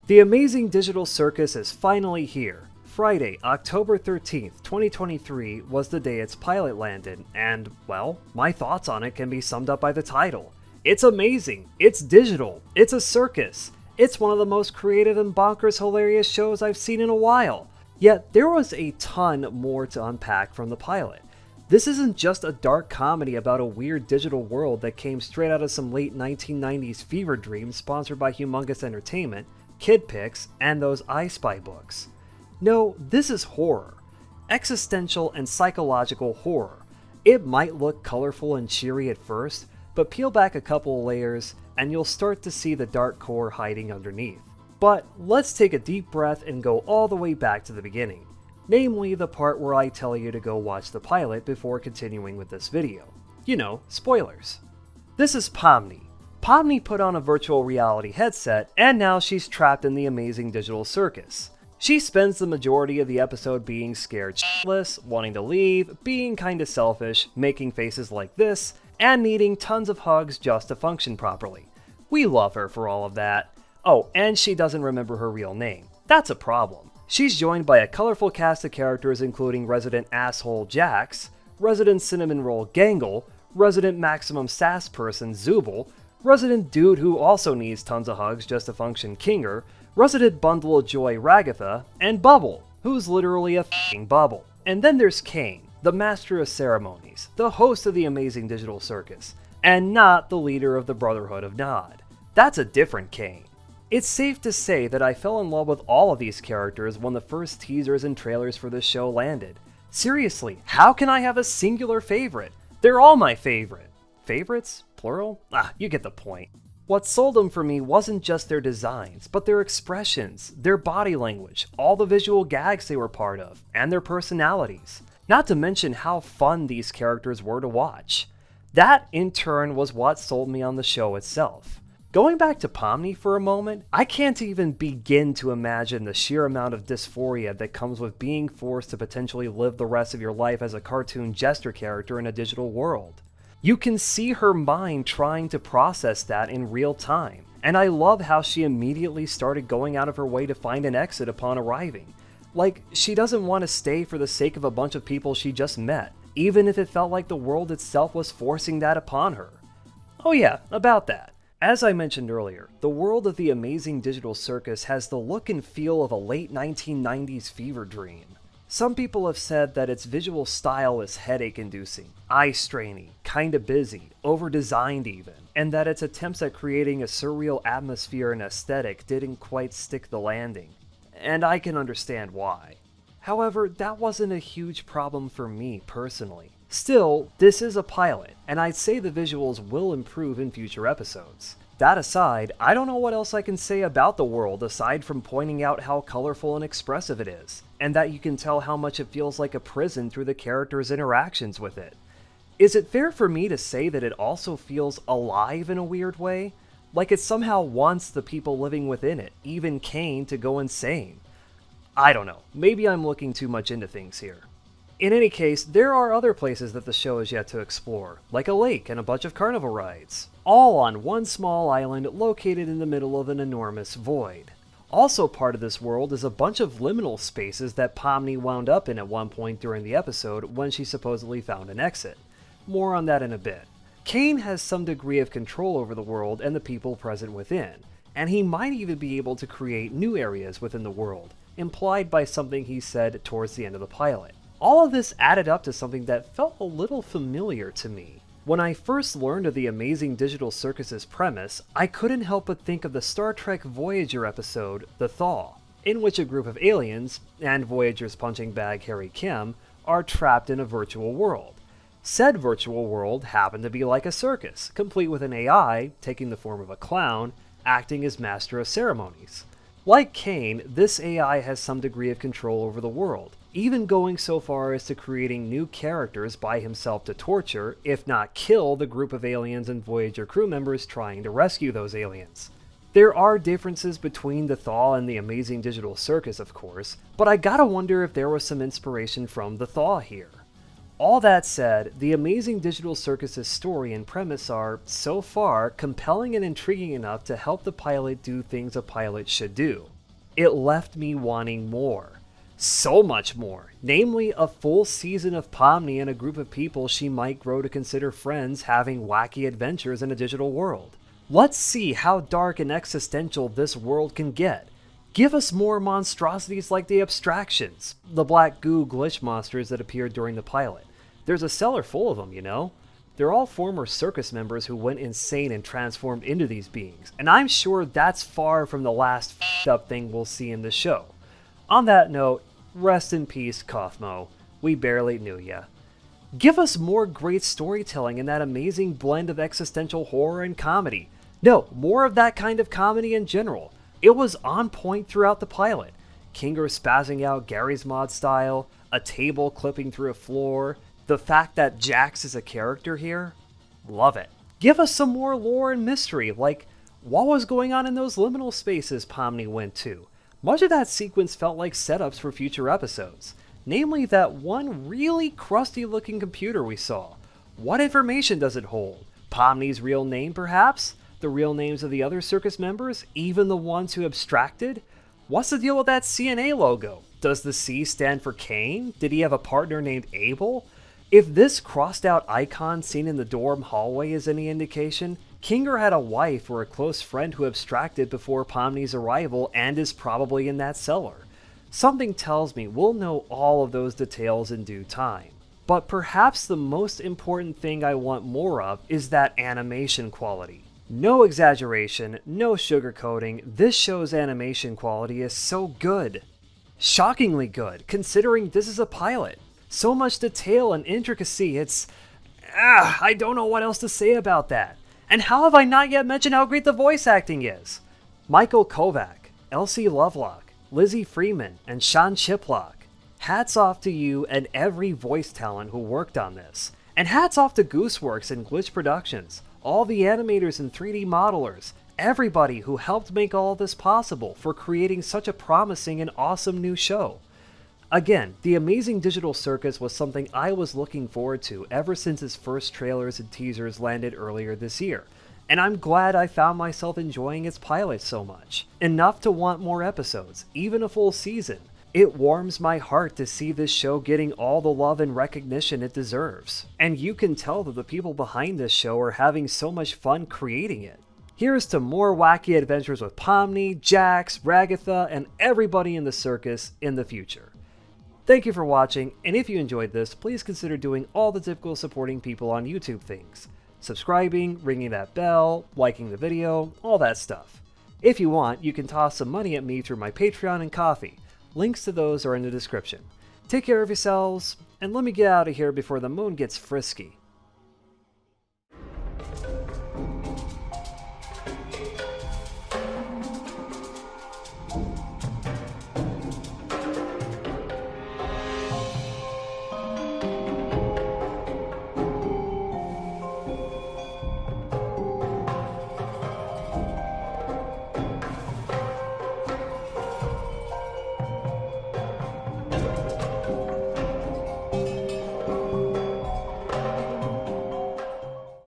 The Amazing Digital Circus is finally here. Friday, October 13th, 2023 was the day its pilot landed, and, well, my thoughts on it can be summed up by the title. It's amazing, it's digital, it's a circus. It's one of the most creative and bonkers hilarious shows I've seen in a while. Yet, there was a ton more to unpack from the pilot. This isn't just a dark comedy about a weird digital world that came straight out of some late 1990s fever dreams sponsored by Humongous Entertainment, Kid Picks, and those I Spy books. No, this is horror. Existential and psychological horror. It might look colorful and cheery at first, but peel back a couple of layers and you'll start to see the dark core hiding underneath. But let's take a deep breath and go all the way back to the beginning. Namely, the part where I tell you to go watch the pilot before continuing with this video. You know, spoilers. This is Pomni. Pomni put on a virtual reality headset, and now she's trapped in the Amazing Digital Circus. She spends the majority of the episode being scared shitless, wanting to leave, being kinda selfish, making faces like this, and needing tons of hugs just to function properly. We love her for all of that. Oh, and she doesn't remember her real name. That's a problem. She's joined by a colorful cast of characters including resident asshole Jax, resident cinnamon roll Gangle, resident maximum sass person Zooble, resident dude who also needs tons of hugs just to function Kinger, resident bundle of joy Ragatha, and Bubble, who's literally a f***ing bubble. And then there's Kane, the master of ceremonies, the host of the Amazing Digital Circus, and not the leader of the Brotherhood of Nod. That's a different Kane. It's safe to say that I fell in love with all of these characters when the first teasers and trailers for this show landed. Seriously, how can I have a singular favorite? They're all my favorite. Favorites? Plural? You get the point. What sold them for me wasn't just their designs, but their expressions, their body language, all the visual gags they were part of, and their personalities. Not to mention how fun these characters were to watch. That, in turn, was what sold me on the show itself. Going back to Pomni for a moment, I can't even begin to imagine the sheer amount of dysphoria that comes with being forced to potentially live the rest of your life as a cartoon jester character in a digital world. You can see her mind trying to process that in real time, and I love how she immediately started going out of her way to find an exit upon arriving. Like, she doesn't want to stay for the sake of a bunch of people she just met, even if it felt like the world itself was forcing that upon her. Oh yeah, about that. As I mentioned earlier, the world of the Amazing Digital Circus has the look and feel of a late 1990s fever dream. Some people have said that its visual style is headache-inducing, eye-straining, kinda busy, over-designed even, and that its attempts at creating a surreal atmosphere and aesthetic didn't quite stick the landing. And I can understand why. However, that wasn't a huge problem for me personally. Still, this is a pilot, and I'd say the visuals will improve in future episodes. That aside, I don't know what else I can say about the world aside from pointing out how colorful and expressive it is, and that you can tell how much it feels like a prison through the characters' interactions with it. Is it fair for me to say that it also feels alive in a weird way? Like it somehow wants the people living within it, even Kane, to go insane? I don't know, maybe I'm looking too much into things here. In any case, there are other places that the show is yet to explore, like a lake and a bunch of carnival rides, all on one small island located in the middle of an enormous void. Also part of this world is a bunch of liminal spaces that Pomni wound up in at one point during the episode when she supposedly found an exit. More on that in a bit. Kane has some degree of control over the world and the people present within, and he might even be able to create new areas within the world, implied by something he said towards the end of the pilot. All of this added up to something that felt a little familiar to me. When I first learned of the Amazing Digital Circus's premise, I couldn't help but think of the Star Trek Voyager episode, The Thaw, in which a group of aliens, and Voyager's punching bag Harry Kim, are trapped in a virtual world. Said virtual world happened to be like a circus, complete with an AI, taking the form of a clown, acting as master of ceremonies. Like Kane, this AI has some degree of control over the world, even going so far as to creating new characters by himself to torture, if not kill, the group of aliens and Voyager crew members trying to rescue those aliens. There are differences between The Thaw and the Amazing Digital Circus, of course, but I gotta wonder if there was some inspiration from The Thaw here. All that said, the Amazing Digital Circus's story and premise are, so far, compelling and intriguing enough to help the pilot do things a pilot should do. it left me wanting more. So much more, namely a full season of Pomni and a group of people she might grow to consider friends having wacky adventures in a digital world. Let's see how dark and existential this world can get. Give us more monstrosities like the abstractions, the black goo glitch monsters that appeared during the pilot. There's a cellar full of them, you know? They're all former circus members who went insane and transformed into these beings, and I'm sure that's far from the last f***ed up thing we'll see in the show. On that note, rest in peace, Kaufmo. We barely knew ya. Give us more great storytelling in that amazing blend of existential horror and comedy. No, more of that kind of comedy in general. It was on point throughout the pilot. Kinger spazzing out Gary's Mod style, a table clipping through a floor, the fact that Jax is a character here. Love it. Give us some more lore and mystery, like what was going on in those liminal spaces Pomni went to. Much of that sequence felt like setups for future episodes, namely that one really crusty looking computer we saw. What information does it hold? Pomni's real name perhaps? The real names of the other circus members, even the ones who abstracted? What's the deal with that CNA logo? Does the C stand for Kane? Did he have a partner named Abel? If this crossed out icon seen in the dorm hallway is any indication, Kinger had a wife or a close friend who abstracted before Pomni's arrival and is probably in that cellar. Something tells me we'll know all of those details in due time. But perhaps the most important thing I want more of is that animation quality. No exaggeration, no sugarcoating, this show's animation quality is so good. Shockingly good, considering this is a pilot. So much detail and intricacy, I don't know what else to say about that. And how have I not yet mentioned how great the voice acting is? Michael Kovac, Elsie Lovelock, Lizzie Freeman, and Sean Chiplock. Hats off to you and every voice talent who worked on this. And hats off to Gooseworks and Glitch Productions, all the animators and 3D modelers, everybody who helped make all of this possible for creating such a promising and awesome new show. Again, the Amazing Digital Circus was something I was looking forward to ever since its first trailers and teasers landed earlier this year, and I'm glad I found myself enjoying its pilot so much. Enough to want more episodes, even a full season. It warms my heart to see this show getting all the love and recognition it deserves. And you can tell that the people behind this show are having so much fun creating it. Here's to more wacky adventures with Pomni, Jax, Ragatha, and everybody in the circus in the future. Thank you for watching, and if you enjoyed this, please consider doing all the typical supporting people on YouTube things. Subscribing, ringing that bell, liking the video, all that stuff. If you want, you can toss some money at me through my Patreon and Ko-fi. Links to those are in the description. Take care of yourselves, and let me get out of here before the moon gets frisky.